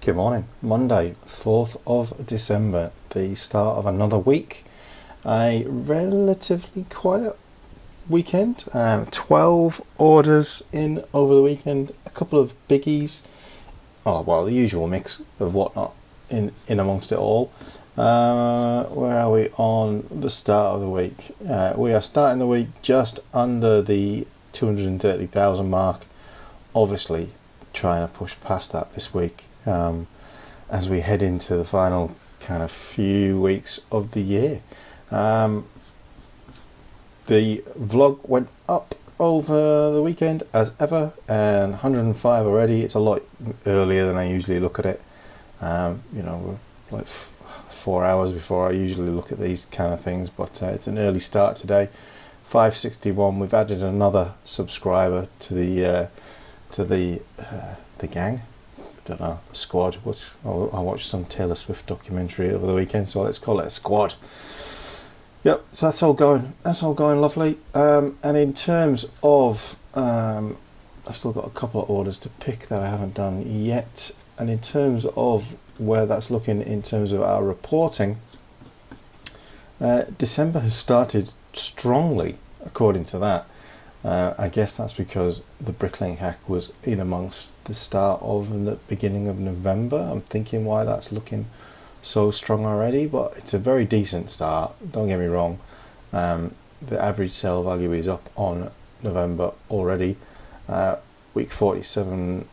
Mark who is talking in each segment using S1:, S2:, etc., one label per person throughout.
S1: Good morning. Monday, 4th of December, the start of another week. A relatively quiet weekend. 12 orders in over the weekend. A couple of biggies. Oh, well, the usual mix of whatnot in amongst it all. Where are we on the start of the week? We are starting the week just under the 230,000 mark. Obviously, trying to push past that this week. As we head into the final kind of few weeks of the year. The vlog went up over the weekend as ever, and 105 already. It's a lot earlier than I usually look at it. We're like 4 hours before I usually look at these kind of things, but it's an early start today. 561. We've added another subscriber to the gang. Don't know, squad. I watched some Taylor Swift documentary over the weekend, so let's call it a squad. Yep, so that's all going lovely. And in terms of, I've still got a couple of orders to pick that I haven't done yet. And in terms of where that's looking in terms of our reporting, December has started strongly, according to that. I guess that's because the Bricklink hack was in amongst the start of and the beginning of November. I'm thinking why that's looking so strong already, but it's a very decent start, don't get me wrong. The average sale value is up on November already. Week 47,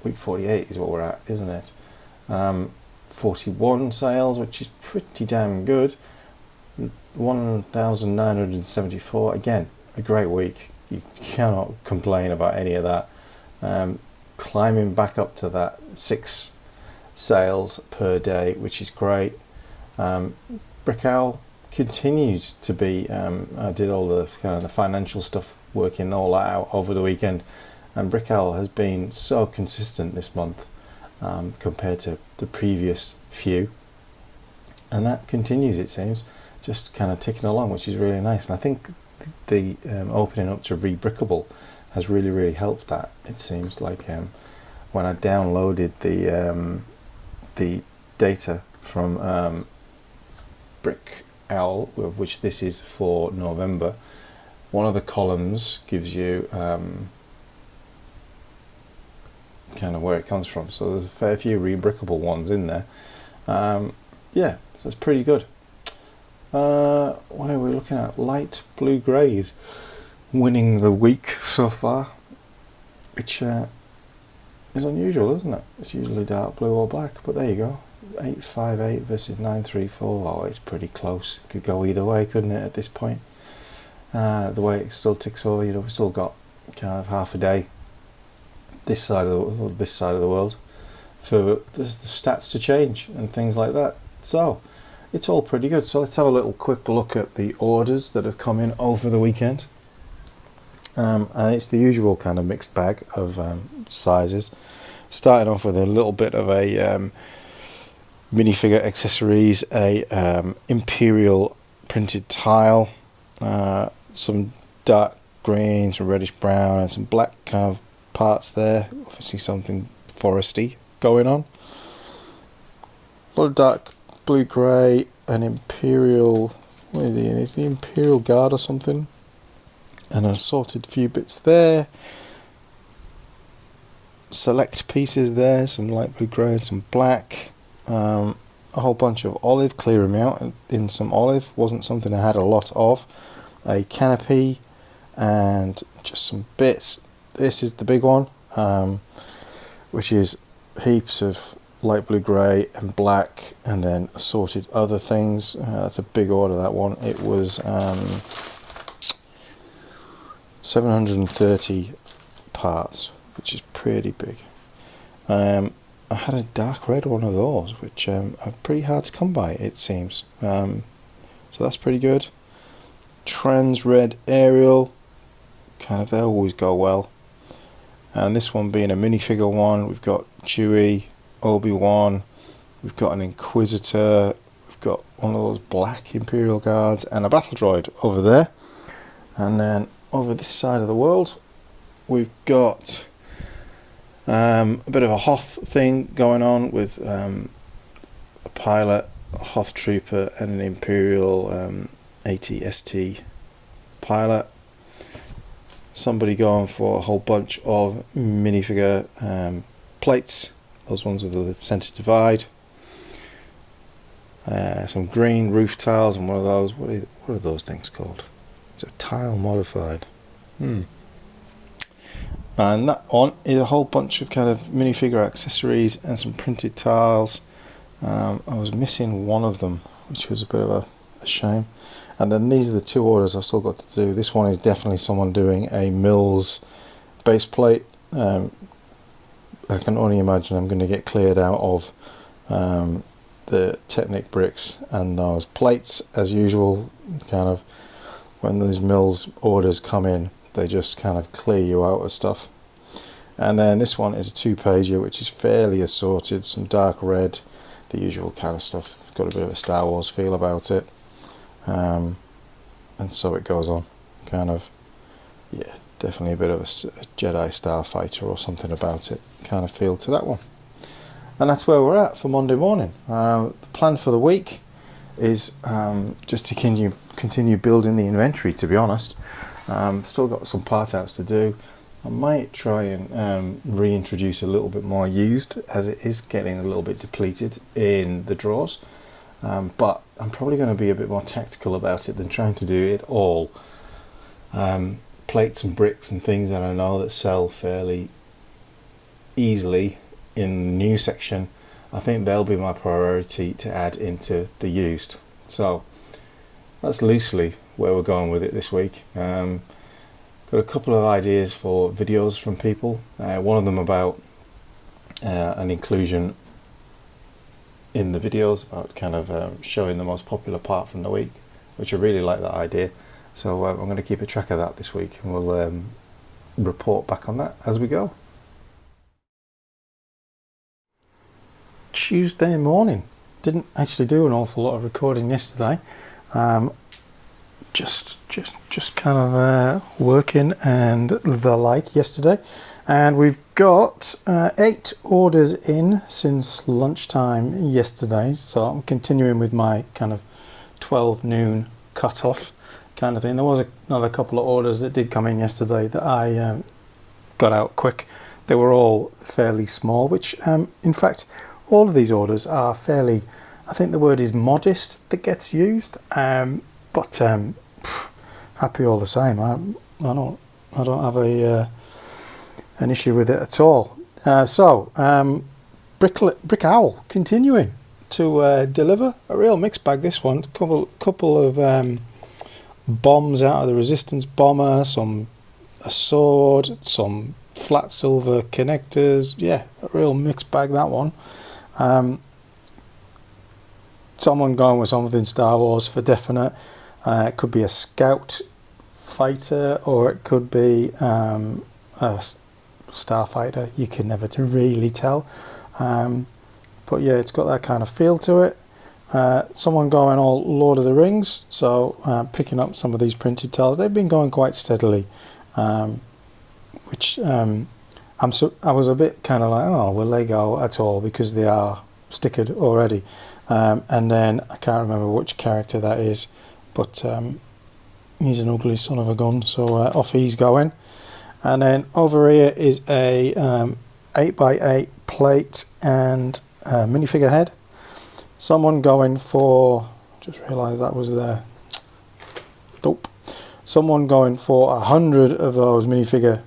S1: week 48 is what we're at, isn't it? 41 sales, which is pretty damn good. 1,974, again, a great week. You cannot complain about any of that. Climbing back up to that 6 sales per day, which is great. Brickowl continues to be. I did all the kind of the financial stuff, working all that out over the weekend, and Brickowl has been so consistent this month compared to the previous few, and that continues. It seems just kind of ticking along, which is really nice. And I think the opening up to Brickowl has really helped that. It seems like when I downloaded the data from Brickowl, which this is for November, one of the columns gives you kind of where it comes from. So there's a fair few Brickowl ones in there. Yeah, so it's pretty good. What are we looking at? Light blue greys winning the week so far, which is unusual, isn't it? It's usually dark blue or black, but there you go. 858 versus 934. Oh, it's pretty close. It could go either way, couldn't it, at this point? The way it still ticks over, we've still got kind of half a day this side of the world for the stats to change and things like that. So it's all pretty good. So let's have a little quick look at the orders that have come in over the weekend. And it's the usual kind of mixed bag of sizes. Starting off with a little bit of a minifigure accessories, a imperial printed tile, some dark green, some reddish brown, and some black kind of parts there. Obviously something foresty going on. A lot of dark blue grey, an imperial, what is he in? Is the Imperial Guard or something? And an assorted few bits there. Select pieces there, some light blue grey and some black. A whole bunch of olive, clear them out in some olive. Wasn't something I had a lot of. A canopy and just some bits. This is the big one, which is heaps of light blue grey and black, and then assorted other things. That's a big order, that one. It was 730 parts, which is pretty big. I had a dark red one of those, which are pretty hard to come by, it seems. So that's pretty good. Trans red aerial, kind of, they always go well. And this one being a minifigure one, we've got Chewie, Obi-Wan, we've got an Inquisitor, we've got one of those black Imperial Guards, and a battle droid over there. And then over this side of the world, we've got A bit of a Hoth thing going on with a pilot, a Hoth trooper, and an Imperial AT-ST pilot. Somebody going for a whole bunch of minifigure plates, those ones with the centre divide. Some green roof tiles and one of those. What are those things called? It's a tile modified. And that one is a whole bunch of kind of minifigure accessories and some printed tiles. I was missing one of them, which was a bit of a shame. And then these are the two orders I've still got to do. This one is definitely someone doing a Mills base plate. I can only imagine I'm going to get cleared out of the Technic bricks and those plates as usual. Kind of when those Mills orders come in, they just kind of clear you out of stuff. And then this one is a 2-pager, which is fairly assorted. Some dark red, the usual kind of stuff. Got a bit of a Star Wars feel about it. And so it goes on. Kind of, yeah, definitely a bit of a Jedi Starfighter or something about it kind of feel to that one. And that's where we're at for Monday morning. The plan for the week is just to continue building the inventory, to be honest. Still got some part outs to do. I might try and reintroduce a little bit more used, as it is getting a little bit depleted in the drawers. But I'm probably going to be a bit more tactical about it than trying to do it all. Plates and bricks and things that I know that sell fairly easily in the new section, I think they'll be my priority to add into the used. So that's loosely where we're going with it this week. Got a couple of ideas for videos from people. One of them about an inclusion in the videos, about kind of showing the most popular part from the week, which I really like that idea. So I'm going to keep a track of that this week, and we'll report back on that as we go. Tuesday morning. Didn't actually do an awful lot of recording yesterday. Just kind of working and the like yesterday, and we've got 8 orders in since lunchtime yesterday, so I'm continuing with my kind of 12 noon cut-off kind of thing. There was another couple of orders that did come in yesterday that I got out quick. They were all fairly small, which in fact all of these orders are fairly, I think the word is modest that gets used, but happy all the same. I don't have an issue with it at all. Brickowl continuing to deliver a real mixed bag. This one, couple of bombs out of the Resistance bomber, a sword, some flat silver connectors. Yeah, a real mixed bag, that one. Someone going with something Star Wars for definite. It could be a scout fighter, or it could be a starfighter. You can never really tell. But yeah, it's got that kind of feel to it. Someone going all Lord of the Rings, so picking up some of these printed tiles. They've been going quite steadily, which I was a bit kind of like, oh, will they go at all, because they are stickered already. And then I can't remember which character that is, but he's an ugly son of a gun, so off he's going. And then over here is a 8x8 plate and minifigure head. Someone going for, just realised that was there. Nope. Someone going for 100 of those minifigure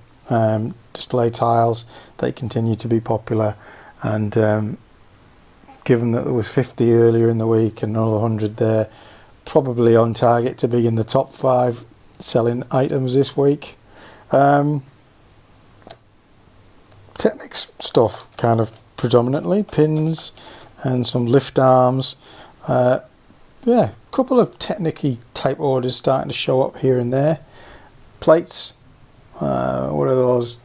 S1: display tiles. They continue to be popular, and given that there was 50 earlier in the week and another 100 there, probably on target to be in the top 5 selling items this week. Technic stuff, kind of predominantly pins and some lift arms. Yeah, a couple of Technic-y type orders starting to show up here and there. Plates, what are those,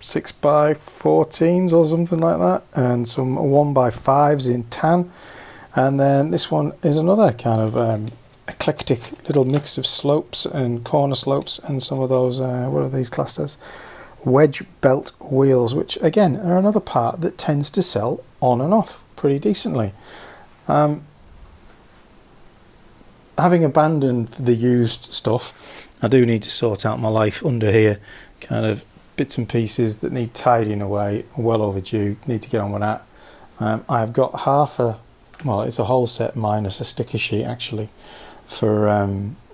S1: 6x14s or something like that, and some 1x5s in tan. And then this one is another kind of eclectic little mix of slopes and corner slopes, and some of those, what are these classed as? wedge belt wheels, which again are another part that tends to sell on and off pretty decently. Having abandoned the used stuff, I do need to sort out my life under here. Kind of bits and pieces that need tidying away, well overdue, need to get on with that. I've got it's a whole set minus a sticker sheet actually for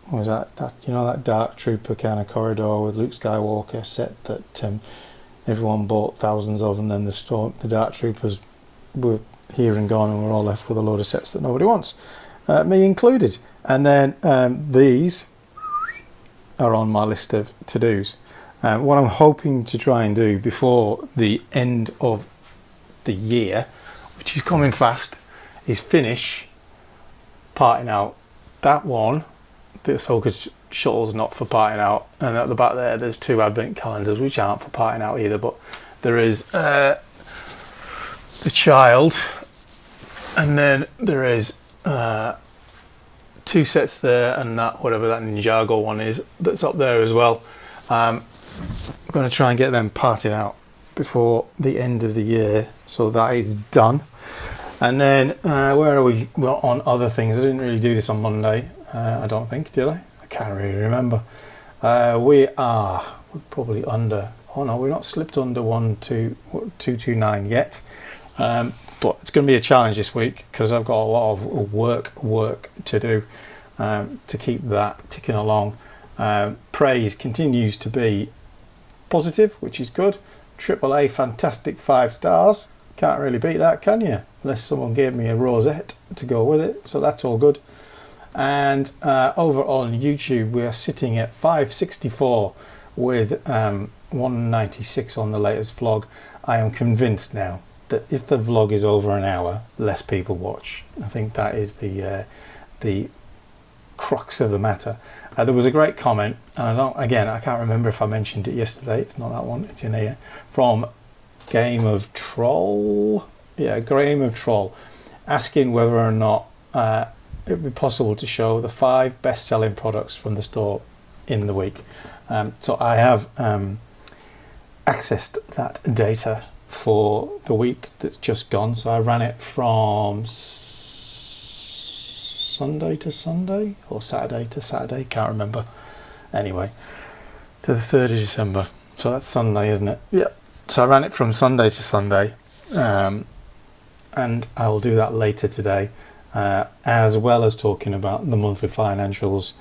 S1: what was that that Dark Trooper kind of corridor with Luke Skywalker set that everyone bought thousands of, and then the Dark Troopers were here and gone, and we're all left with a load of sets that nobody wants, me included. And then these are on my list of to-dos. What I'm hoping to try and do before the end of the year, which is coming fast, is finish parting out that one. The Ahsoka shuttle's not for parting out, and at the back there's 2 advent calendars which aren't for parting out either, but there is the child, and then there is 2 sets there, and that whatever that Ninjago one is that's up there as well. I'm going to try and get them parted out before the end of the year, so that is done. And then where are we? Well, on other things. I didn't really do this on Monday. I don't think, did I? I can't really remember. We're probably under. Oh no, we're not slipped under 229 yet. But it's going to be a challenge this week because I've got a lot of work to do to keep that ticking along. Praise continues to be positive, which is good. AAA fantastic 5 stars. Can't really beat that, can you? Unless someone gave me a rosette to go with it. So that's all good. And over on YouTube, we are sitting at 564 with 196 on the latest vlog. I am convinced now that if the vlog is over an hour, less people watch. I think that is the crux of the matter. There was a great comment, and I can't remember if I mentioned it yesterday. It's not that one, it's in here, from Game of Troll, asking whether or not it would be possible to show the 5 best-selling products from the store in the week. So I have accessed that data for the week that's just gone. So I ran it from Sunday to Sunday or Saturday to Saturday, can't remember. Anyway, to the 3rd of December. So that's Sunday, isn't it? Yeah. So I ran it from Sunday to Sunday, and I will do that later today, as well as talking about the monthly financials.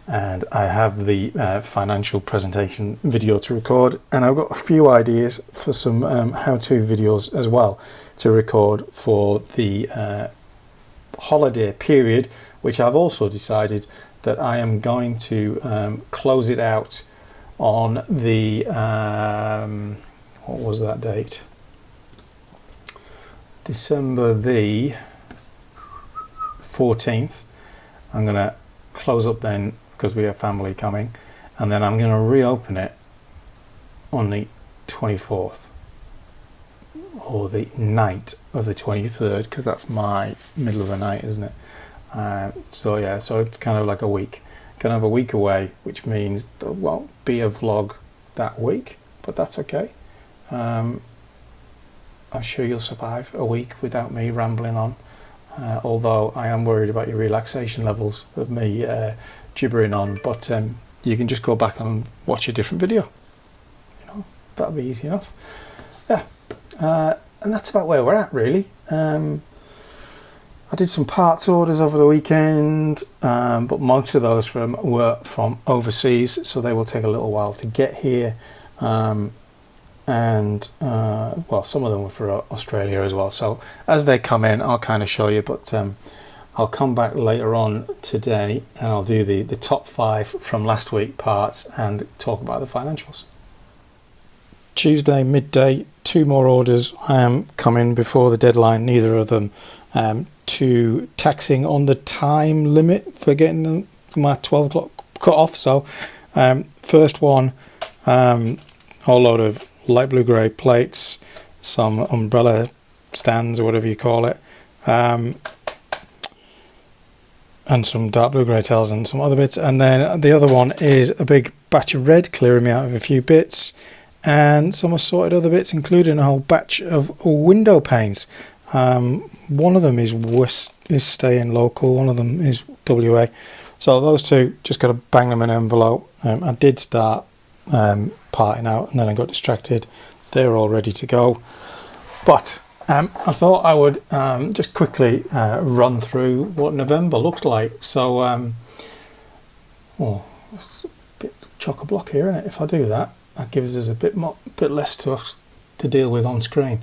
S1: And I have the financial presentation video to record, and I've got a few ideas for some how-to videos as well to record for the holiday period, which I've also decided that I am going to close it out on the what was that date? December the 14th. I'm going to close up then because we have family coming, and then I'm going to reopen it on the 24th or the night of the 23rd, because that's my middle of the night, isn't it? So it's kind of like a week. Gonna have a week away, which means there won't be a vlog that week, but that's okay. I'm sure you'll survive a week without me rambling on, although I am worried about your relaxation levels of me gibbering on, but you can just go back and watch a different video, that'll be easy enough. And that's about where we're at, really. I did some parts orders over the weekend, but most of those were from overseas, so they will take a little while to get here. Some of them were for Australia as well. So as they come in, I'll kind of show you, but I'll come back later on today and I'll do the top 5 from last week parts and talk about the financials. Tuesday midday, 2 more orders coming before the deadline, neither of them too taxing on the time limit for getting my 12 o'clock cut off. So first one, a whole load of light blue grey plates, some umbrella stands or whatever you call it, and some dark blue grey tails and some other bits. And then the other one is a big batch of red, clearing me out of a few bits,
S2: and some assorted other bits, including a whole batch of window panes. One of them is staying local, one of them is WA. So those two, just got to bang them in an envelope. I did start parting out, and then I got distracted. They're all ready to go. But I thought I would just quickly run through what November looked like. So, it's a bit chock-a-block here, isn't it? If I do that, that gives us a bit less to deal with on screen.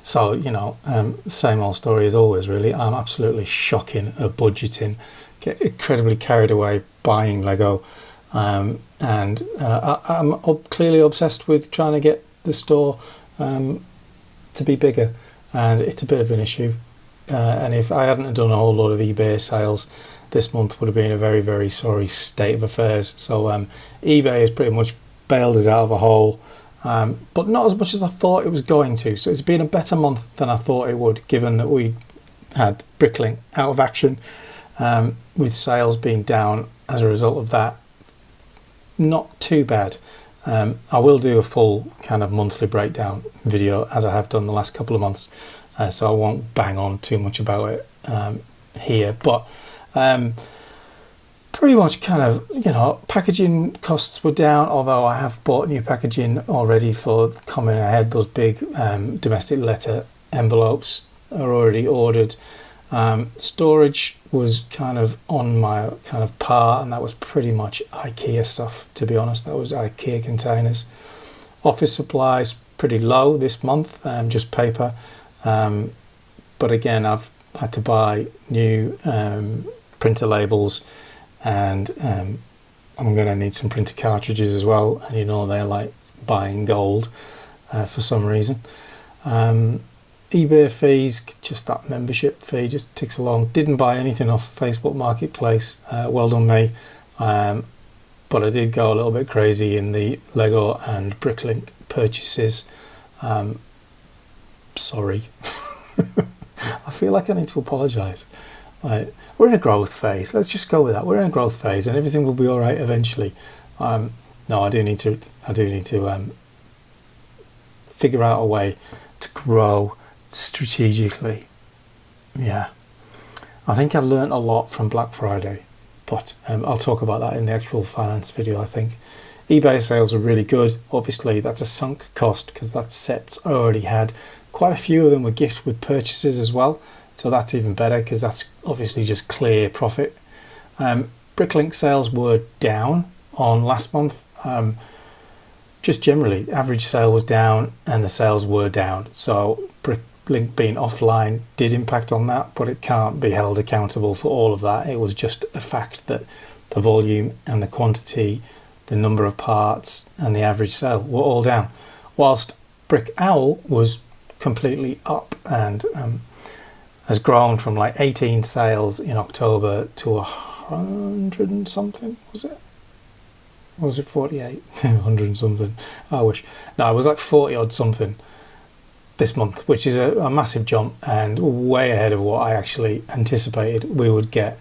S2: So, you know, same old story as always, really. I'm absolutely shocking at budgeting, get incredibly carried away buying Lego, and I'm clearly obsessed with trying to get the store to be bigger, and it's a bit of an issue. And if I hadn't done a whole lot of eBay sales, this month would have been a very, very sorry state of affairs. So eBay has pretty much bailed us out of a hole. But not as much as I thought it was going to. So it's been a better month than I thought it would, given that we had Bricklink out of action, with sales being down as a result of that. Not too bad. I will do a full kind of monthly breakdown video, as I have done the last couple of months, so I won't bang on too much about it here. But pretty much kind of, you know, packaging costs were down, although I have bought new packaging already for coming ahead. Those big domestic letter envelopes are already ordered. Storage was kind of on my kind of par, and that was pretty much IKEA stuff, to be honest. That was IKEA containers. Office supplies pretty low this month, just paper. But again, I've had to buy new printer labels, and I'm going to need some printer cartridges as well, and you know, they're like buying gold for some reason. eBay fees, just that membership fee just ticks along. Didn't buy anything off Facebook Marketplace, well done me, but I did go a little bit crazy in the Lego and Bricklink purchases. Sorry. I feel like I need to apologise. We're in a growth phase. Let's just go with that. We're in a growth phase, and everything will be all right eventually. No, I do need to figure out a way to grow strategically. Yeah, I think I learned a lot from Black Friday, but I'll talk about that in the actual finance video. I think eBay sales were really good. Obviously, that's a sunk cost because that set's already had quite a few of them were gift with purchases as well. So that's even better because that's obviously just clear profit. Bricklink sales were down on last month. Just generally, average sale was down and the sales were down. So Bricklink being offline did impact on that, but it can't be held accountable for all of that. It was just a fact that the volume and the quantity, the number of parts and the average sale were all down. Whilst Brickowl was completely up and has grown from like 18 sales in October to 100 and something, was it? Or was it 48? 100 and something. I wish. No, it was like 40 odd something this month, which is a massive jump and way ahead of what I actually anticipated we would get.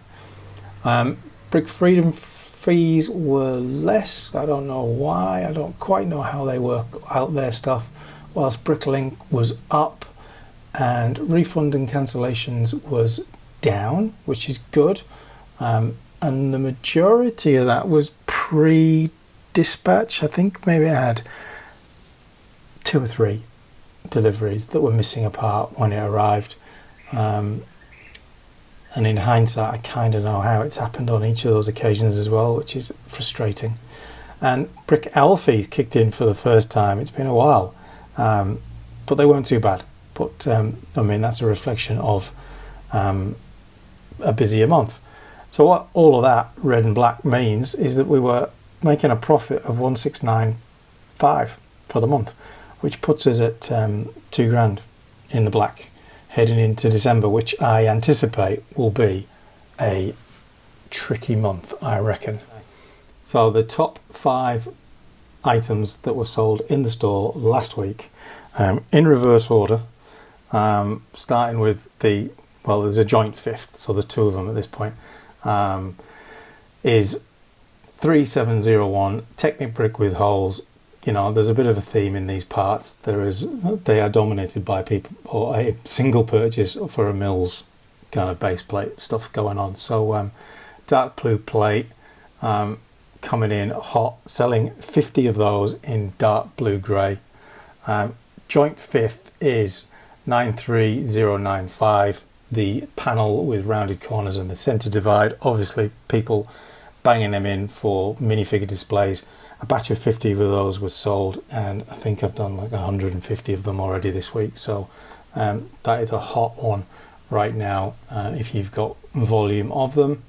S2: Brick Freedom fees were less. I don't know why. I don't quite know how they work out their stuff. Whilst Bricklink was up, and refund and cancellations was down, which is good. And the majority of that was pre-dispatch. I think maybe I had 2 or 3 deliveries that were missing a part when it arrived. And in hindsight, I kind of know how it's happened on each of those occasions as well, which is frustrating. And Brickowl fees kicked in for the first time. It's been a while, but they weren't too bad. But I mean, that's a reflection of a busier month. So what all of that red and black means is that we were making a profit of 1695 for the month, which puts us at £2,000 in the black heading into December, which I anticipate will be a tricky month, I reckon. So the top 5 items that were sold in the store last week, in reverse order, starting with there's a joint 5th, so there's 2 of them at this point, is 3701 Technic brick with holes. You know, there's a bit of a theme in these parts. They are dominated by people or a single purchase for a Mills kind of base plate stuff going on. So dark blue plate coming in hot, selling 50 of those in dark blue grey. Joint fifth is 93095, the panel with rounded corners and the centre divide. Obviously people banging them in for minifigure displays. A batch of 50 of those was sold, and I think I've done like 150 of them already this week. So that is a hot one right now if you've got volume of them.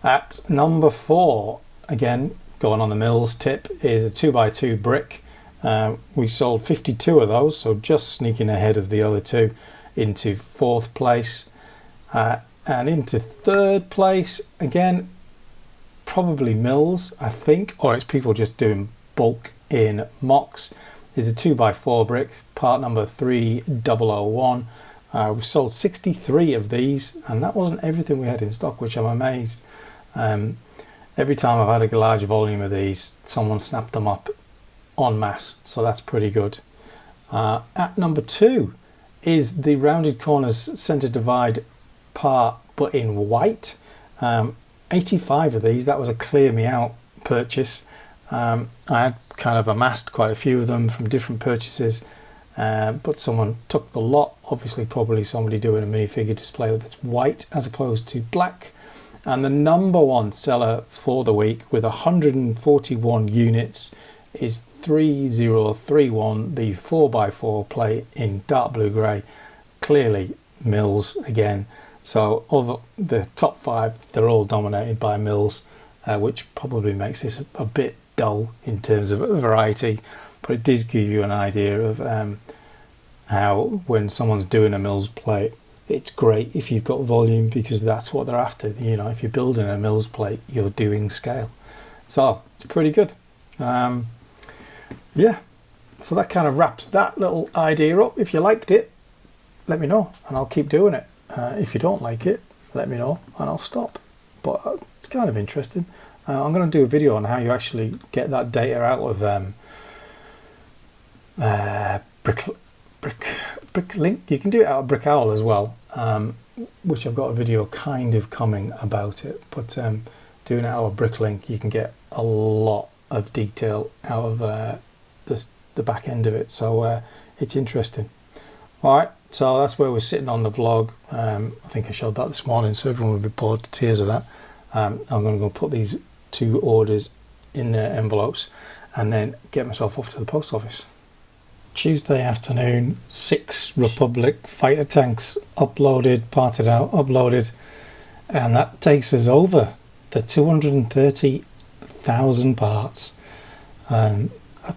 S2: At number 4, again going on the Mills tip, is a 2x2 brick. We sold 52 of those, so just sneaking ahead of the other two into 4th place. And into 3rd place, again, probably Mills, I think, or it's people just doing bulk in mocks, is a 2x4 brick, part number 3001. We sold 63 of these, and that wasn't everything we had in stock, which I'm amazed. Every time I've had a large volume of these, someone snapped them up en masse, so that's pretty good. At number 2 is the rounded corners centre divide part, but in white. 85 of these. That was a clear me out purchase. I had kind of amassed quite a few of them from different purchases, but someone took the lot. Obviously probably somebody doing a minifigure display that's white as opposed to black. And the number 1 seller for the week with 141 units is 3031, the 4x4 plate in dark blue grey. Clearly Mills again. So of the top 5, they're all dominated by Mills, which probably makes this a bit dull in terms of variety, but it does give you an idea of how when someone's doing a Mills plate, it's great if you've got volume, because that's what they're after. You know, if you're building a Mills plate, you're doing scale. So it's pretty good. Yeah, so that kind of wraps that little idea up. If you liked it, let me know and I'll keep doing it. If you don't like it, let me know and I'll stop. But it's kind of interesting. I'm going to do a video on how you actually get that data out of Bricklink. You can do it out of Brickowl as well, which I've got a video kind of coming about it. But doing it out of Bricklink, you can get a lot of detail out of the back end of it. So it's interesting. All right. So that's where we're sitting on the vlog. I think I showed that this morning, so everyone will be bored to tears of that. I'm going to go put these 2 orders in their envelopes and then get myself off to the post office. Tuesday afternoon, 6 Republic fighter tanks uploaded, parted out, uploaded, and that takes us over the 230,000 parts. That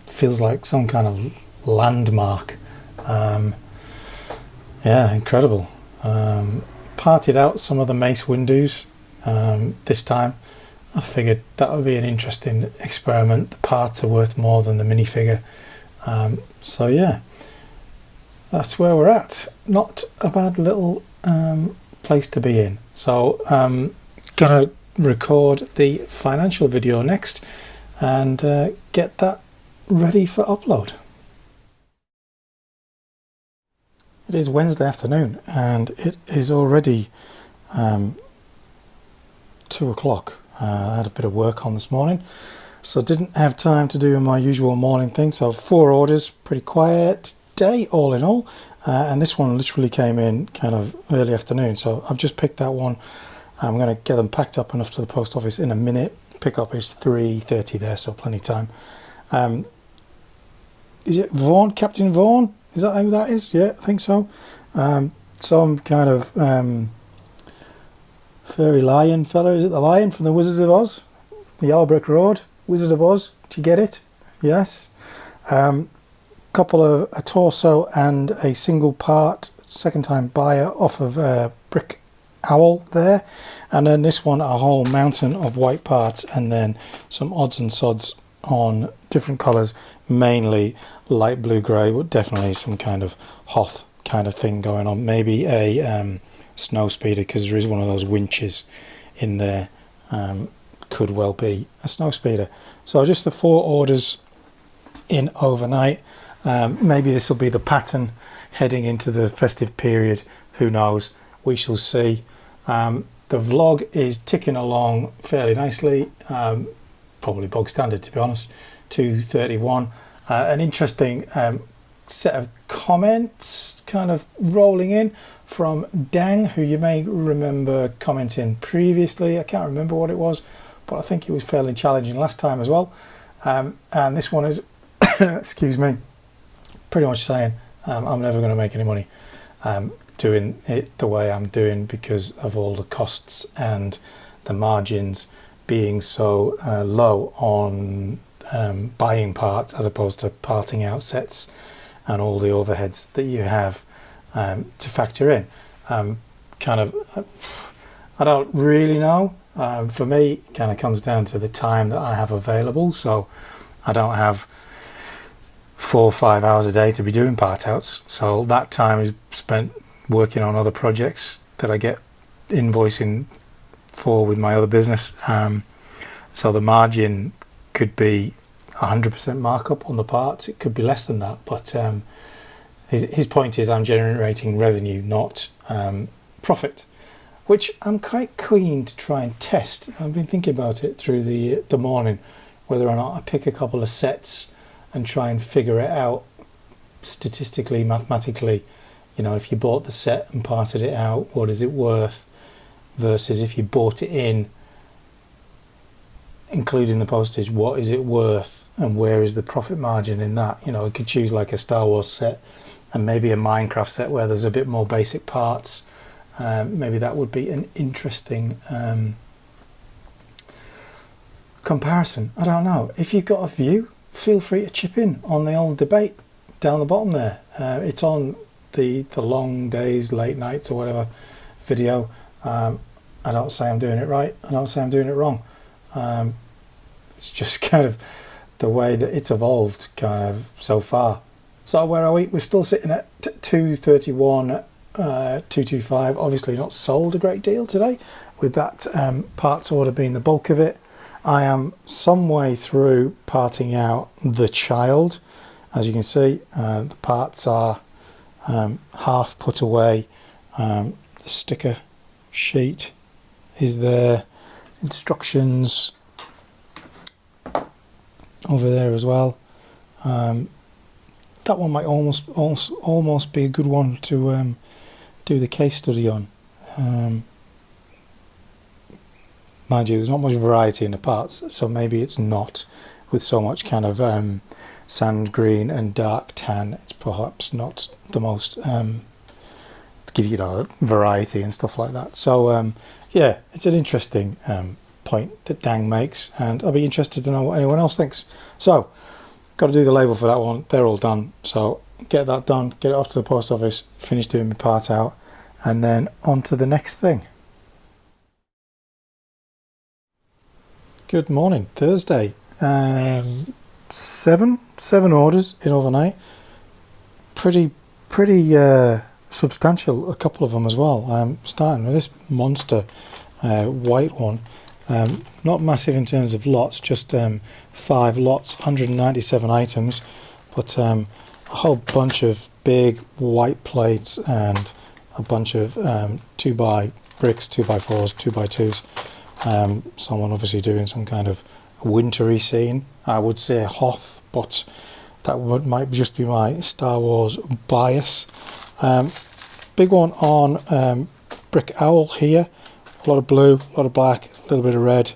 S2: feels like some kind of landmark. Yeah, incredible. Parted out some of the mace windows this time. I figured that would be an interesting experiment. The parts are worth more than the minifigure. So yeah, that's where we're at. Not a bad little place to be in. So gonna record the financial video next and get that ready for upload. It is Wednesday afternoon and it is already 2 o'clock. I had a bit of work on this morning, so didn't have time to do my usual morning thing. So 4 orders, pretty quiet day all in all. And this one literally came in kind of early afternoon. So I've just picked that one. I'm going to get them packed up enough to the post office in a minute. Pickup is 3:30 there, so plenty of time. Is it Vaughan, Captain Vaughan? Is that who that is? Yeah, I think so. Some kind of furry lion fella. Is it the lion from the Wizard of Oz? The Yellow Brick Road, Wizard of Oz. Do you get it? Yes. Couple of a torso and a single part second time buyer off of Brickowl there, and then this one a whole mountain of white parts, and then some odds and sods on different colours, mainly light blue grey, but definitely some kind of Hoth kind of thing going on. Maybe a snow speeder, because there is one of those winches in there. could well be a snow speeder. So just the 4 orders in overnight. Maybe this will be the pattern heading into the festive period. Who knows? We shall see. The vlog is ticking along fairly nicely. Probably bog standard, to be honest. 2:31. An interesting set of comments kind of rolling in from Dang, who you may remember commenting previously. I can't remember what it was, but I think it was fairly challenging last time as well. And this one is, excuse me, pretty much saying I'm never going to make any money doing it the way I'm doing because of all the costs and the margins being so low on buying parts as opposed to parting out sets and all the overheads that you have to factor in. I don't really know. For me, it kind of comes down to the time that I have available. So I don't have 4 or 5 hours a day to be doing part outs. So that time is spent working on other projects that I get invoicing for with my other business. So the margin could be 100% markup on the parts. It could be less than that, but his point is I'm generating revenue, not profit, which I'm quite keen to try and test. I've been thinking about it through the morning, whether or not I pick a couple of sets and try and figure it out statistically, mathematically. You know, if you bought the set and parted it out, what is it worth versus if you bought it in, including the postage, what is it worth and where is the profit margin in that? You know, I could choose like a Star Wars set and maybe a Minecraft set where there's a bit more basic parts. Maybe that would be an interesting comparison. I don't know. If you've got a view, feel free to chip in on the old debate down the bottom there. It's on the long days, late nights or whatever video. I don't say I'm doing it right. I don't say I'm doing it wrong. It's just kind of the way that it's evolved kind of so far. So where are we? We're still sitting at 231, 225. Obviously not sold a great deal today, with that parts order being the bulk of it. I am some way through parting out the child. As you can see, the parts are half put away. The sticker sheet is there. Instructions over there as well. That one might almost be a good one to do the case study on. Mind you, there's not much variety in the parts, so maybe it's not with so much kind of sand green and dark tan. It's perhaps not the most to give you know variety and stuff like that. So yeah, it's an interesting point that Dang makes, and I'll be interested to know what anyone else thinks. So got to do the label for that one. They're all done, so get that done, get it off to the post office, finish doing my part out, and then on to the next thing. Good morning, Thursday. 7 orders in overnight. Pretty substantial, a couple of them as well. Starting with this monster white one. Not massive in terms of lots, just 5 lots, 197 items, but a whole bunch of big white plates and a bunch of 2x bricks, 2x4s, 2x2s. Someone obviously doing some kind of wintry scene. I would say Hoth, but that might just be my Star Wars bias. Big one on Brickowl here. A lot of blue, a lot of black, a little bit of red,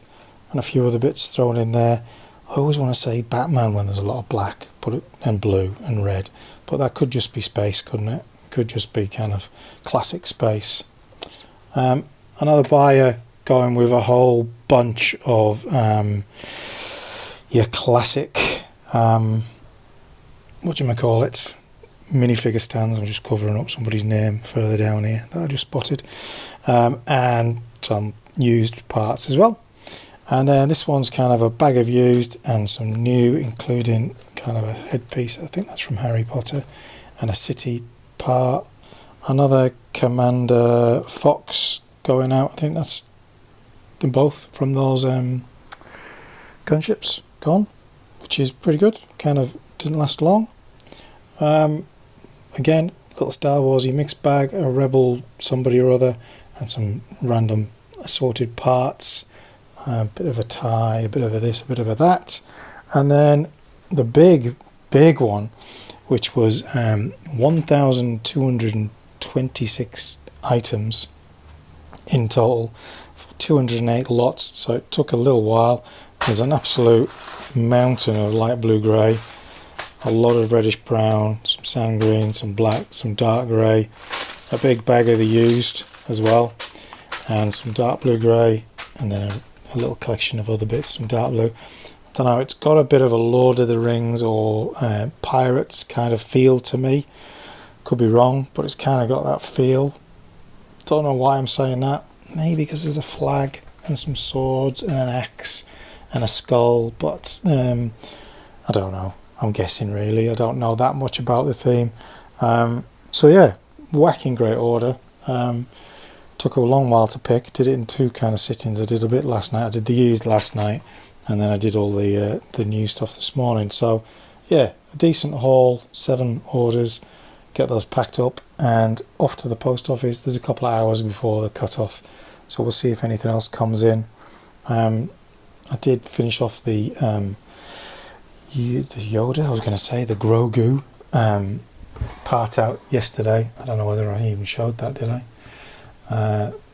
S2: and a few other bits thrown in there. I always want to say Batman when there's a lot of black and blue and red, but that could just be space, couldn't it? Could just be kind of classic space. Another buyer going with a whole bunch of your classic whatchamacallit, minifigure stands. I'm just covering up somebody's name further down here that I just spotted, and some used parts as well. And this one's kind of a bag of used and some new, including kind of a headpiece. I think that's from Harry Potter, and a city part. Another Commander Fox going out. I think that's them both from those gunships gone, which is pretty good. Kind of didn't last long. Again, little Star Warsy mixed bag, a Rebel somebody or other, and some random assorted parts. A bit of a tie, a bit of a this, a bit of a that. And then the big one, which was 1,226 items in total, 208 lots, so it took a little while. There's an absolute mountain of light blue grey, a lot of reddish brown, some sand green, some black, some dark grey, a big bag of the used as well, and some dark blue grey, and then a little collection of other bits, some dark blue. I don't know, it's got a bit of a Lord of the Rings or Pirates kind of feel to me. Could be wrong, but it's kind of got that feel. Don't know why I'm saying that. Maybe because there's a flag and some swords and an axe and a skull, but I don't know. I'm guessing really. I don't know that much about the theme. So yeah, whacking great order. Took a long while to pick. Did it in two kind of sittings. I did a bit last night. I did the used last night, and then I did all the new stuff this morning. So yeah, a decent haul. 7 orders. Get those packed up and off to the post office. There's a couple of hours before the cut-off, so we'll see if anything else comes in. I did finish off the Yoda, I was going to say the Grogu part out yesterday. I don't know whether I even showed that, did I?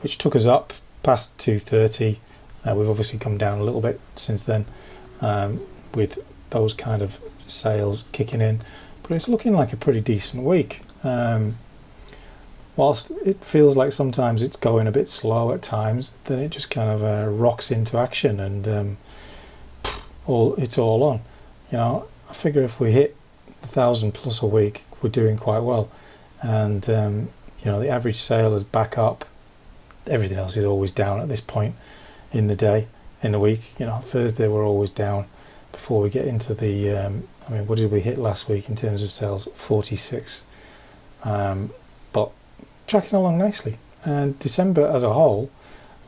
S2: Which took us up past 2:30. We've obviously come down a little bit since then, with those kind of sales kicking in. But it's looking like a pretty decent week. Whilst it feels like sometimes it's going a bit slow at times, then it just kind of rocks into action, and it's all on. You know, I figure if we hit 1,000 plus a week, we're doing quite well. And you know, the average sale is back up. Everything else is always down at this point in the day, in the week. You know, Thursday we're always down before we get into the I mean, what did we hit last week in terms of sales? 46. But tracking along nicely. And December as a whole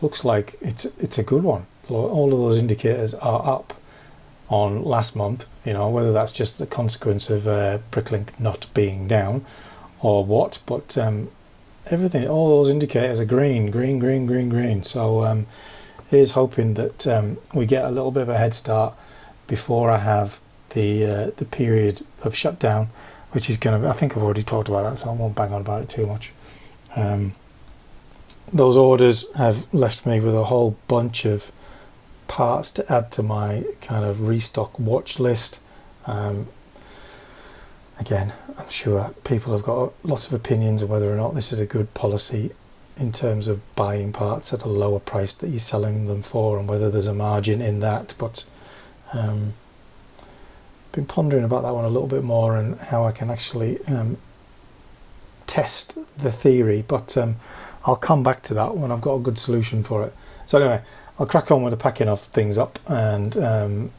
S2: looks like it's a good one. All of those indicators are up on last month. You know, whether that's just the consequence of Bricklink not being down or what, but everything, all those indicators are green. So here's hoping that we get a little bit of a head start before I have the period of shutdown, which is going to be, I think I've already talked about that, so I won't bang on about it too much. Those orders have left me with a whole bunch of parts to add to my kind of restock watch list. Again, I'm sure people have got lots of opinions on whether or not this is a good policy in terms of buying parts at a lower price that you're selling them for, and whether there's a margin in that, but been pondering about that one a little bit more and how I can actually test the theory, but I'll come back to that when I've got a good solution for it. So anyway, I'll crack on with the packing of things up, and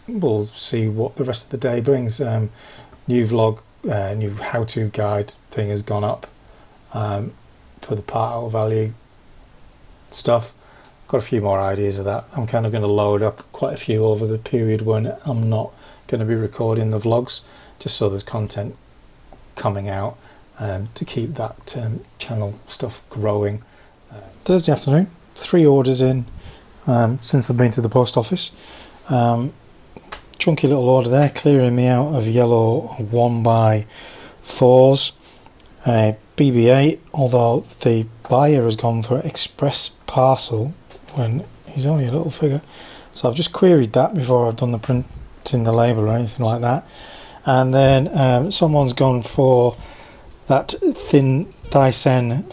S2: we'll see what the rest of the day brings. New vlog, new how-to guide thing has gone up for the part out value stuff. Got a few more ideas of that. I'm kind of going to load up quite a few over the period when I'm not going to be recording the vlogs, just so there's content coming out to keep that channel stuff growing. Thursday afternoon, 3 orders in since I've been to the post office. Chunky little order there, clearing me out of yellow 1x4s. BB-8, although the buyer has gone for express parcel when he's only a little figure. So I've just queried that before I've done the printing the label or anything like that. And then someone's gone for that thin Thyssen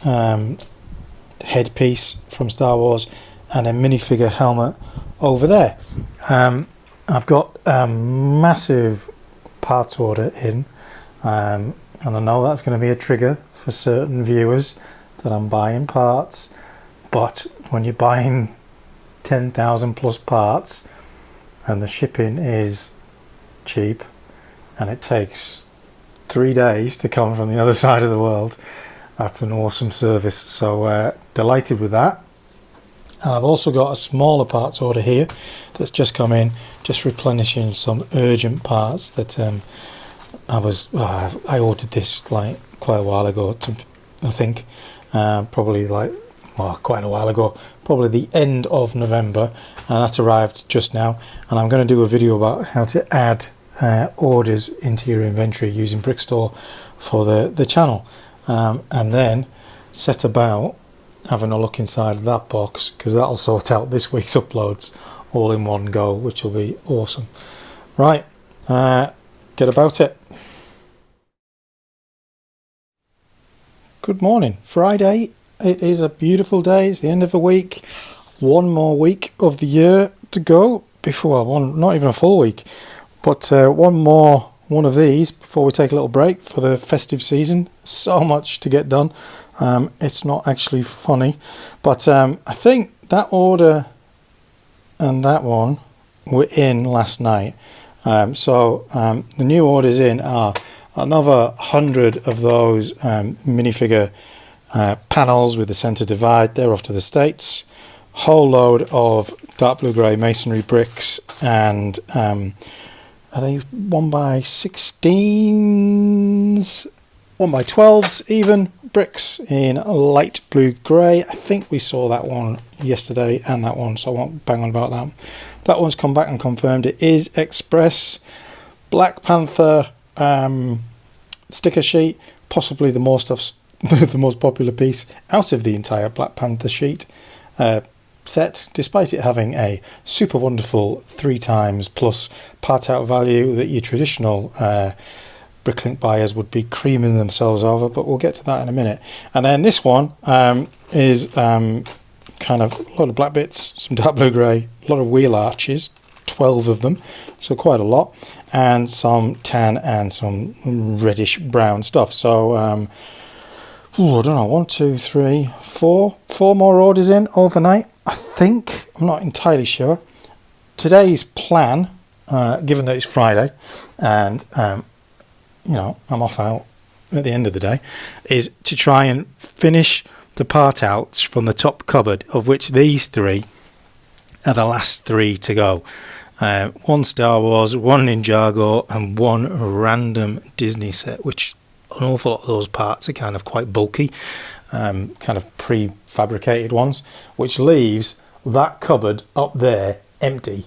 S2: headpiece from Star Wars and a minifigure helmet over there. I've got a massive parts order in, and I know that's going to be a trigger for certain viewers that I'm buying parts, but when you're buying 10,000 plus parts and the shipping is cheap and it takes 3 days to come from the other side of the world, that's an awesome service. So delighted with that. And I've also got a smaller parts order here that's just come in just replenishing some urgent parts that I ordered this like quite a while ago. I think probably quite a while ago, probably the end of November, and that's arrived just now. And I'm going to do a video about how to add orders into your inventory using Brickstore for the channel, and then set about having a look inside of that box, because that'll sort out this week's uploads all in one go, which will be awesome. Right, get about it. Good morning. Friday. It is a beautiful day. It's the end of the week. One more week of the year to go before not even a full week, but one of these before we take a little break for the festive season. So much to get done. It's not actually funny, but I think that order and that one were in last night. So the new orders in are another 100 of those minifigure panels with the centre divide. They're off to the States. Whole load of dark blue grey masonry bricks, and are they 1x16s, 1x12s even, bricks in light blue grey. I think we saw that one yesterday and that one, so I won't bang on about that. That one's come back and confirmed it is express. Black Panther sticker sheet, possibly the most popular piece out of the entire Black Panther sheet set, despite it having a super wonderful 3x plus part out value that your traditional Bricklink buyers would be creaming themselves over, but we'll get to that in a minute. And then this one is kind of a lot of black bits, some dark blue grey, a lot of wheel arches, 12 of them, so quite a lot, and some tan and some reddish brown stuff. So I don't know, 1, 2, 3, 4 more orders in overnight, I think. I'm not entirely sure. Today's plan, given that it's Friday and I'm off out at the end of the day, is to try and finish the part outs from the top cupboard, of which these 3 are the last 3 to go. 1 Star Wars, 1 Ninjago, and 1 random Disney set, which an awful lot of those parts are kind of quite bulky, kind of prefabricated ones, which leaves that cupboard up there empty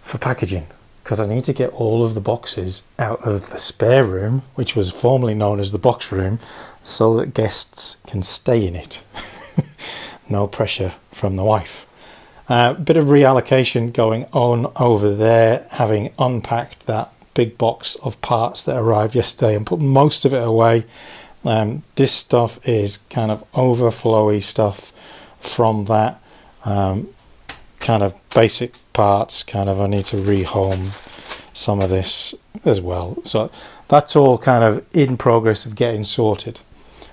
S2: for packaging, because I need to get all of the boxes out of the spare room, which was formerly known as the box room, so that guests can stay in it. No pressure from the wife. Bit of reallocation going on over there, having unpacked that big box of parts that arrived yesterday and put most of it away. This stuff is kind of overflowy stuff from that, kind of basic parts. Kind of I need to rehome some of this as well, so that's all kind of in progress of getting sorted.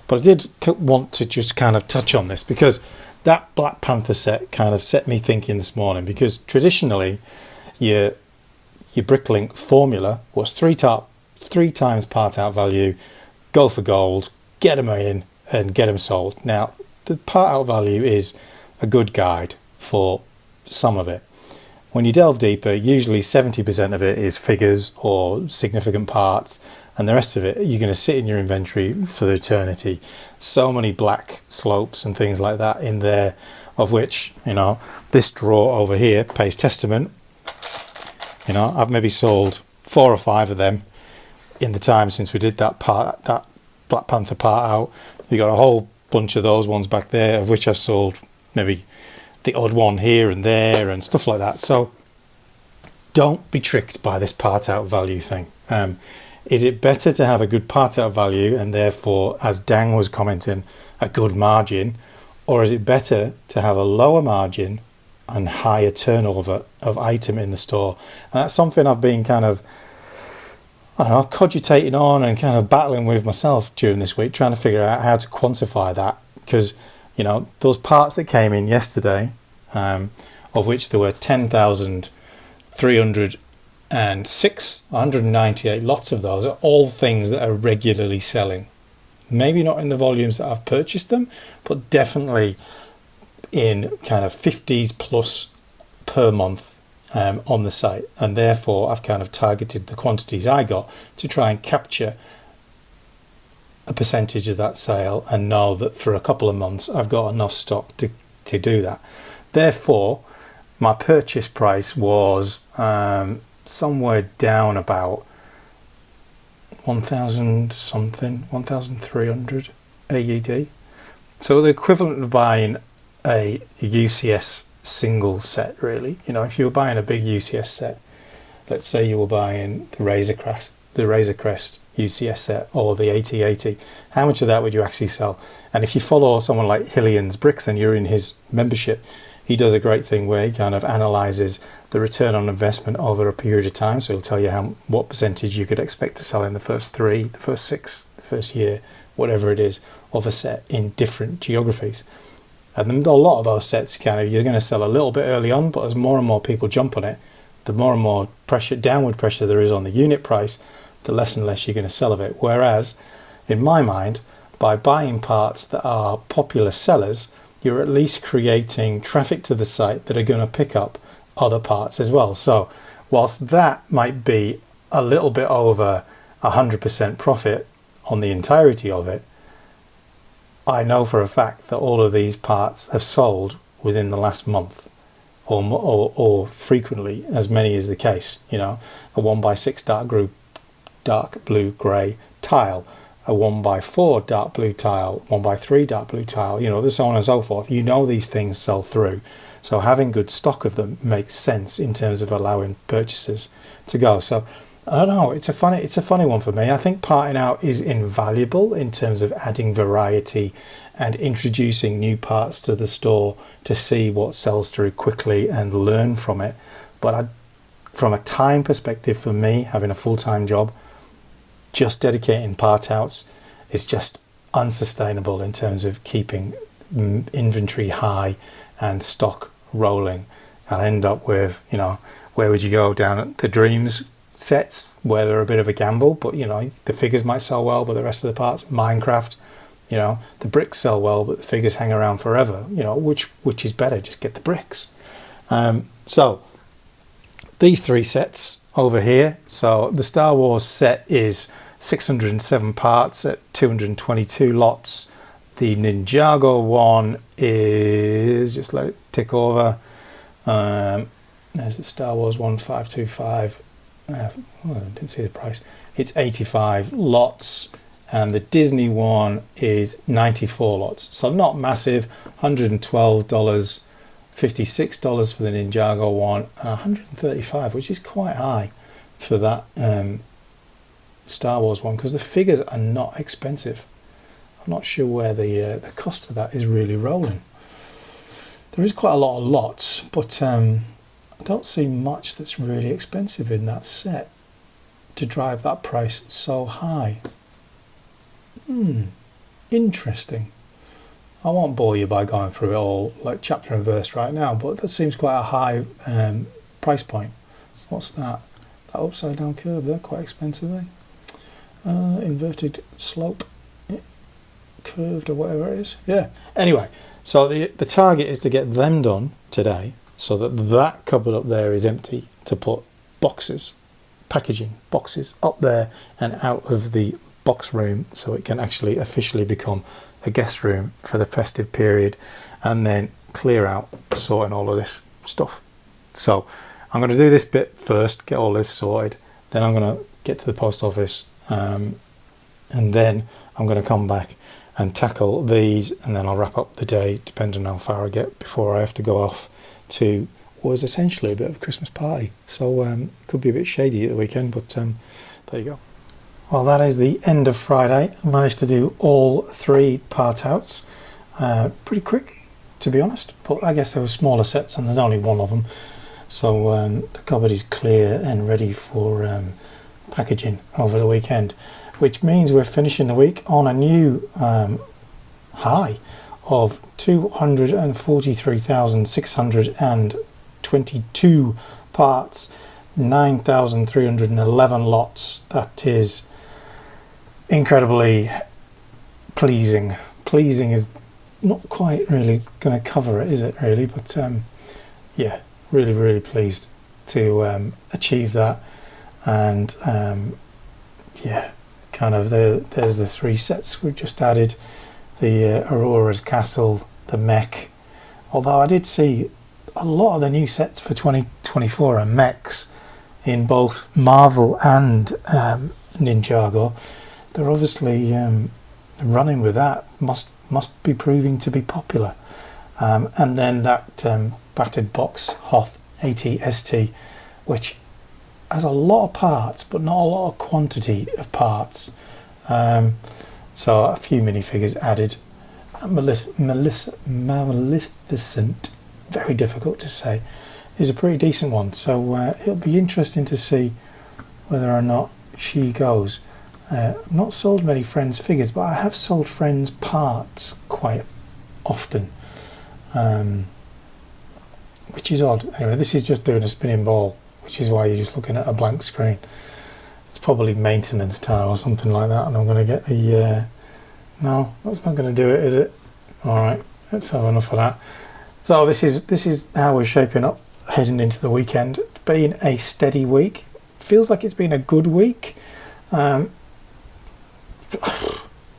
S2: But I did want to just kind of touch on this, because that Black Panther set kind of set me thinking this morning, because traditionally your Bricklink formula was 3 times part out value, go for gold, get them in and get them sold. Now the part out value is a good guide for some of it. When you delve deeper, usually 70% of it is figures or significant parts, and the rest of it you're going to sit in your inventory for eternity. So many black slopes and things like that in there, of which, this drawer over here pays testament. I've maybe sold 4 or 5 of them in the time since we did that Black Panther part out. You got a whole bunch of those ones back there, of which I've sold maybe the odd one here and there and stuff like that. So don't be tricked by this part out value thing. Is it better to have a good part out value and therefore, as Dang was commenting, a good margin, or is it better to have a lower margin and higher turnover of item in the store? And that's something I've been kind of, cogitating on and kind of battling with myself during this week, trying to figure out how to quantify that, because those parts that came in yesterday, of which there were 10,306, 198 lots of those, are all things that are regularly selling. Maybe not in the volumes that I've purchased them, but definitely in kind of 50s plus per month on the site, and therefore I've kind of targeted the quantities I got to try and capture a percentage of that sale and know that for a couple of months I've got enough stock to do that. Therefore, my purchase price was somewhere down about 1,000 something, 1,300 AUD. So the equivalent of buying a UCS single set, really. You know, if you were buying a big UCS set, let's say you were buying the Razor Crest UCS set or the AT80, how much of that would you actually sell? And if you follow someone like Hillian's Bricks and you're in his membership, he does a great thing where he kind of analyzes the return on investment over a period of time. So he'll tell you what percentage you could expect to sell in the first 3, the first 6, the first year, whatever it is, of a set in different geographies. And a lot of those sets, you're going to sell a little bit early on, but as more and more people jump on it, the more and more downward pressure there is on the unit price, the less and less you're going to sell of it. Whereas, in my mind, by buying parts that are popular sellers, you're at least creating traffic to the site that are going to pick up other parts as well. So, whilst that might be a little bit over 100% profit on the entirety of it, I know for a fact that all of these parts have sold within the last month, or frequently, as many is the case. You know, a 1x6 dark blue grey tile, a 1x4 dark blue tile, 1x3 dark blue tile, you know, so on and so forth. You know these things sell through. So having good stock of them makes sense in terms of allowing purchasers to go. So I don't know, it's a funny one for me. I think parting out is invaluable in terms of adding variety and introducing new parts to the store to see what sells through quickly and learn from it. But from a time perspective, for me, having a full-time job, just dedicating part outs is just unsustainable in terms of keeping inventory high and stock rolling. I'd end up with, you know, where would you go? Down at the Dreams sets where they're a bit of a gamble, but you know, the figures might sell well, but the rest of the parts, Minecraft, you know, the bricks sell well, but the figures hang around forever. You know, which is better? Just get the bricks. So these 3 sets over here. So the Star Wars set is 607 parts at 222 lots. The Ninjago one is, just let it tick over. There's the Star Wars 1525. I didn't see the price. It's 85 lots, and the Disney one is 94 lots. So not massive. $112, $56 for the Ninjago one, and $135, which is quite high for that Star Wars one, because the figures are not expensive. I'm not sure where the cost of that is really rolling. There is quite a lot of lots, but I don't see much that's really expensive in that set to drive that price so high. Interesting. I won't bore you by going through it all like chapter and verse right now, but that seems quite a high price point. What's that? That upside down curve there, quite expensive, eh? Inverted slope, curved or whatever it is. Yeah. Anyway, so the target is to get them done today, so that cupboard up there is empty to put packaging boxes up there and out of the box room, so it can actually officially become a guest room for the festive period, and then clear out sorting all of this stuff. So I'm going to do this bit first, get all this sorted, then I'm going to get to the post office, and then I'm going to come back and tackle these, and then I'll wrap up the day depending on how far I get before I have to go off to what is essentially a bit of a Christmas party. So it could be a bit shady at the weekend, but there you go. Well, that is the end of Friday. I managed to do all 3 part outs pretty quick, to be honest, but I guess there were smaller sets and there's only one of them, so the cupboard is clear and ready for packaging over the weekend, which means we're finishing the week on a new high of 243,622 parts, 9,311 lots. That is incredibly pleasing. Pleasing is not quite really going to cover it, is it really? But yeah, really pleased to achieve that. And yeah, kind of there's the 3 sets we've just added. The Aurora's Castle, the mech. Although I did see a lot of the new sets for 2024 are mechs in both Marvel and Ninjago. They're obviously running with that. Must be proving to be popular. And then that battered box Hoth ATST, which has a lot of parts but not a lot of quantity of parts. So a few minifigures added. Maleficent, very difficult to say, is a pretty decent one. So it'll be interesting to see whether or not she goes. I've not sold many Friends figures, but I have sold Friends parts quite often, which is odd. Anyway, this is just doing a spinning ball, which is why you're just looking at a blank screen. It's probably maintenance time or something like that, and I'm going to get the... no, that's not going to do it, is it? Alright, let's have enough of that. So this is how we're shaping up heading into the weekend. It's been a steady week. Feels like it's been a good week. Don't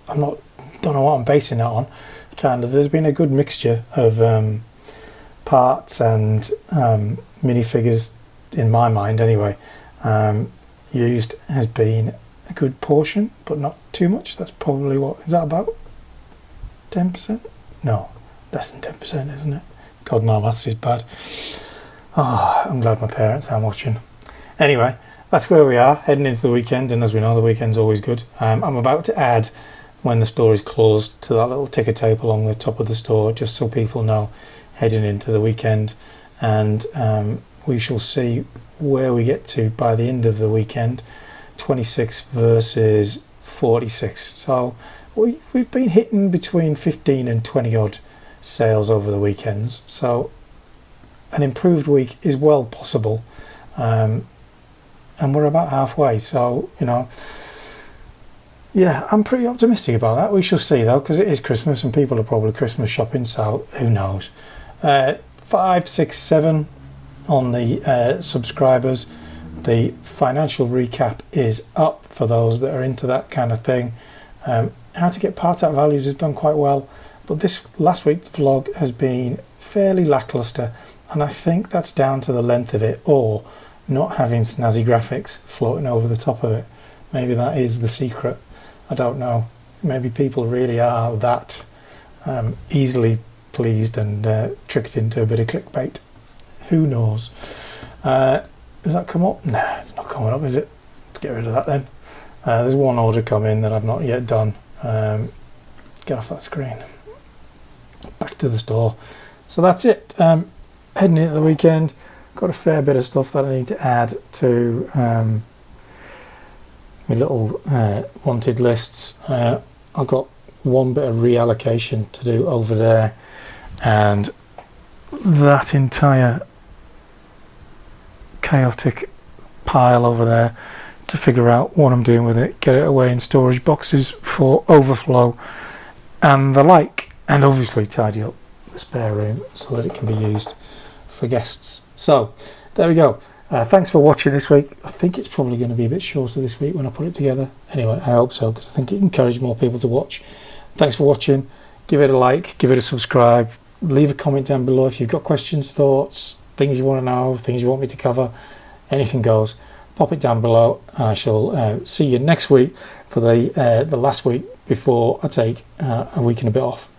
S2: know what I'm basing that on. Kind of, there's been a good mixture of parts and minifigures in my mind anyway. Used has been a good portion, but not too much. That's probably what is that, about 10%? No, less than 10%, isn't it? God, my maths is bad. Oh, I'm glad my parents aren't watching. Anyway, that's where we are heading into the weekend, and as we know, the weekend's always good. I'm about to add, when the store is closed, to that little ticker tape along the top of the store, just so people know heading into the weekend, and we shall see where we get to by the end of the weekend. 26 versus 46. So we've been hitting between 15 and 20 odd sales over the weekends. So an improved week is well possible. And we're about halfway. So, you know, yeah, I'm pretty optimistic about that. We shall see though, because it is Christmas and people are probably Christmas shopping. So who knows? 5, 6, 7 on the subscribers. The financial recap is up for those that are into that kind of thing. How to get part out values is done quite well, but this last week's vlog has been fairly lackluster, and I think that's down to the length of it or not having snazzy graphics floating over the top of it. Maybe that is the secret. I don't know. Maybe people really are that easily pleased and tricked into a bit of clickbait. Who knows? Does that come up? Nah, it's not coming up, is it? Let's get rid of that then. There's one order come in that I've not yet done. Get off that screen. Back to the store. So that's it. Heading into the weekend. Got a fair bit of stuff that I need to add to my little wanted lists. I've got one bit of reallocation to do over there, and that entire chaotic pile over there to figure out what I'm doing with it, get it away in storage boxes for overflow and the like, and obviously tidy up the spare room so that it can be used for guests. So there we go. Thanks for watching this week. I think it's probably going to be a bit shorter this week when I put it together. Anyway, I hope so, because I think it encouraged more people to watch. Thanks for watching. Give it a like, give it a subscribe, leave a comment down below if you've got questions, thoughts, things you want to know, things you want me to cover. Anything goes. Pop it down below, and I shall see you next week for the last week before I take a week and a bit off.